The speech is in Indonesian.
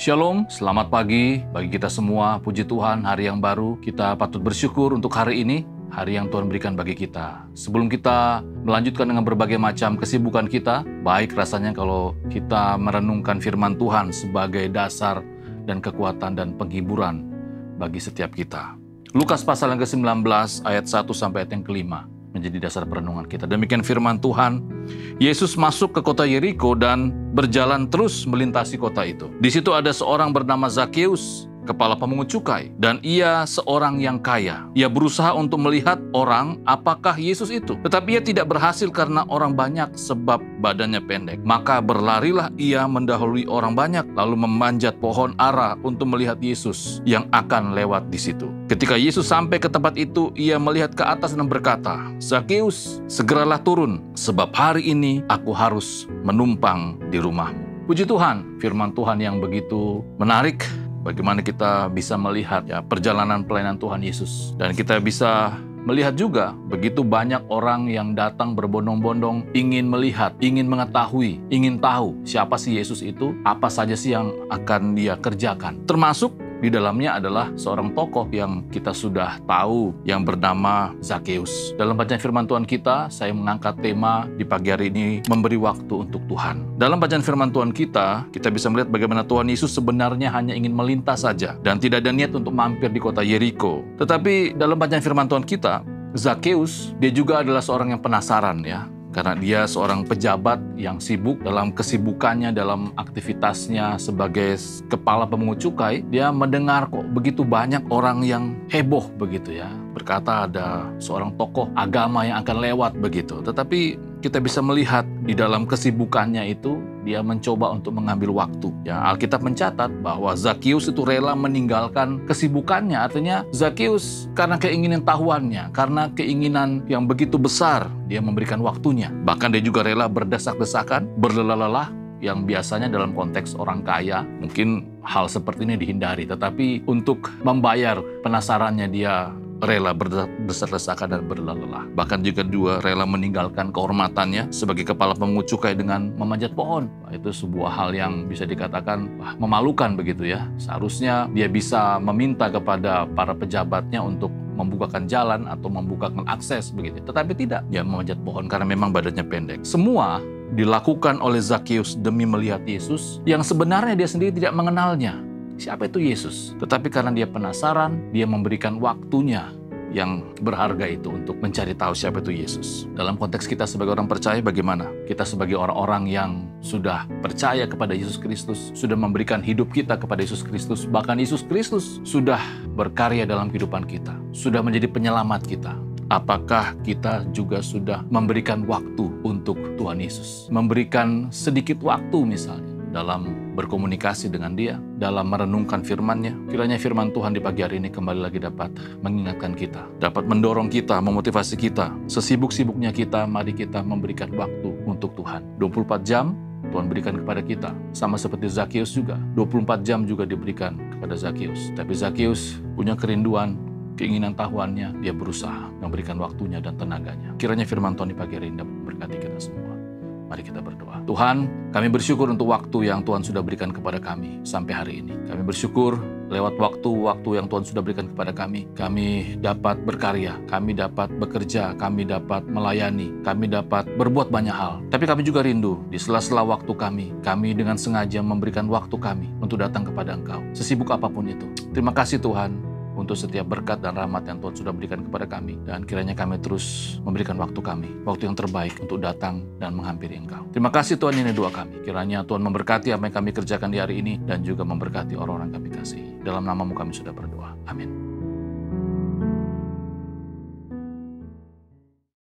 Shalom, selamat pagi bagi kita semua. Puji Tuhan, hari yang baru. Kita patut bersyukur untuk hari ini, hari yang Tuhan berikan bagi kita. Sebelum kita melanjutkan dengan berbagai macam kesibukan kita, baik rasanya kalau kita merenungkan firman Tuhan sebagai dasar dan kekuatan dan penghiburan bagi setiap kita. Lukas pasal yang ke-19 ayat 1 sampai ayat yang ke-5 menjadi dasar perenungan kita. Demikian firman Tuhan. Yesus masuk ke kota Yeriko dan berjalan terus melintasi kota itu. Di situ ada seorang bernama Zakeus, kepala pemungut cukai, dan ia seorang yang kaya. Ia berusaha untuk melihat orang apakah Yesus itu. Tetapi ia tidak berhasil karena orang banyak sebab badannya pendek. Maka berlarilah ia mendahului orang banyak, lalu memanjat pohon ara untuk melihat Yesus yang akan lewat di situ. Ketika Yesus sampai ke tempat itu, ia melihat ke atas dan berkata, "Zakeus, segeralah turun, sebab hari ini aku harus menumpang di rumahmu." Puji Tuhan, firman Tuhan yang begitu menarik. Bagaimana kita bisa melihat perjalanan pelayanan Tuhan Yesus. Dan kita bisa melihat juga begitu banyak orang yang datang berbondong-bondong ingin melihat, ingin mengetahui, ingin tahu siapa sih Yesus itu, apa saja sih yang akan dia kerjakan. Termasuk di dalamnya adalah seorang tokoh yang kita sudah tahu yang bernama Zakeus. Dalam bacaan firman Tuhan kita, saya mengangkat tema di pagi hari ini, memberi waktu untuk Tuhan. Dalam bacaan firman Tuhan kita bisa melihat bagaimana Tuhan Yesus sebenarnya hanya ingin melintas saja dan tidak ada niat untuk mampir di kota Yeriko. Tetapi dalam bacaan firman Tuhan kita, Zakeus, dia juga adalah seorang yang penasaran ya. Karena dia seorang pejabat yang sibuk dalam kesibukannya, dalam aktivitasnya sebagai kepala pemungut cukai, dia mendengar kok begitu banyak orang yang heboh begitu ya. Berkata ada seorang tokoh agama yang akan lewat begitu. Tetapi kita bisa melihat di dalam kesibukannya itu, dia mencoba untuk mengambil waktu. Ya, Alkitab mencatat bahwa Zakeus itu rela meninggalkan kesibukannya. Artinya Zakeus karena keinginan tahuannya, karena keinginan yang begitu besar, dia memberikan waktunya. Bahkan dia juga rela berdesak-desakan, berlelah-lelah, yang biasanya dalam konteks orang kaya, mungkin hal seperti ini dihindari. Tetapi untuk membayar penasarannya dia rela berdesak-desakan dan berlelah-lelah. Bahkan juga rela meninggalkan kehormatannya sebagai kepala pemungut cukai dengan memanjat pohon. Itu sebuah hal yang bisa dikatakan memalukan begitu ya. Seharusnya dia bisa meminta kepada para pejabatnya untuk membukakan jalan atau membukakan akses begitu. Tetapi tidak, dia memanjat pohon karena memang badannya pendek. Semua dilakukan oleh Zakeus demi melihat Yesus yang sebenarnya dia sendiri tidak mengenalnya. Siapa itu Yesus? Tetapi karena dia penasaran, dia memberikan waktunya yang berharga itu untuk mencari tahu siapa itu Yesus. Dalam konteks kita sebagai orang percaya, bagaimana? Kita sebagai orang-orang yang sudah percaya kepada Yesus Kristus, sudah memberikan hidup kita kepada Yesus Kristus, bahkan Yesus Kristus sudah berkarya dalam kehidupan kita, sudah menjadi penyelamat kita. Apakah kita juga sudah memberikan waktu untuk Tuhan Yesus? Memberikan sedikit waktu misalnya dalam berkomunikasi dengan dia, dalam merenungkan firman-Nya. Kiranya firman Tuhan di pagi hari ini kembali lagi dapat mengingatkan kita, dapat mendorong kita, memotivasi kita. Sesibuk-sibuknya kita, mari kita memberikan waktu untuk Tuhan. 24 jam Tuhan berikan kepada kita. Sama seperti Zakeus juga. 24 jam juga diberikan kepada Zakeus. Tapi Zakeus punya kerinduan, keinginan tahuannya, dia berusaha memberikan waktunya dan tenaganya. Kiranya firman Tuhan di pagi hari ini dapat memberkati kita semua. Mari kita berdoa. Tuhan, kami bersyukur untuk waktu yang Tuhan sudah berikan kepada kami sampai hari ini. Kami bersyukur lewat waktu-waktu yang Tuhan sudah berikan kepada kami. Kami dapat berkarya, kami dapat bekerja, kami dapat melayani, kami dapat berbuat banyak hal. Tapi kami juga rindu di sela-sela waktu kami dengan sengaja memberikan waktu kami untuk datang kepada Engkau. Sesibuk apapun itu. Terima kasih Tuhan untuk setiap berkat dan rahmat yang Tuhan sudah berikan kepada kami. Dan kiranya kami terus memberikan waktu kami, waktu yang terbaik untuk datang dan menghampiri Engkau. Terima kasih Tuhan, ini doa kami. Kiranya Tuhan memberkati apa yang kami kerjakan di hari ini dan juga memberkati orang-orang kami kasih. Dalam nama-Mu kami sudah berdoa. Amin.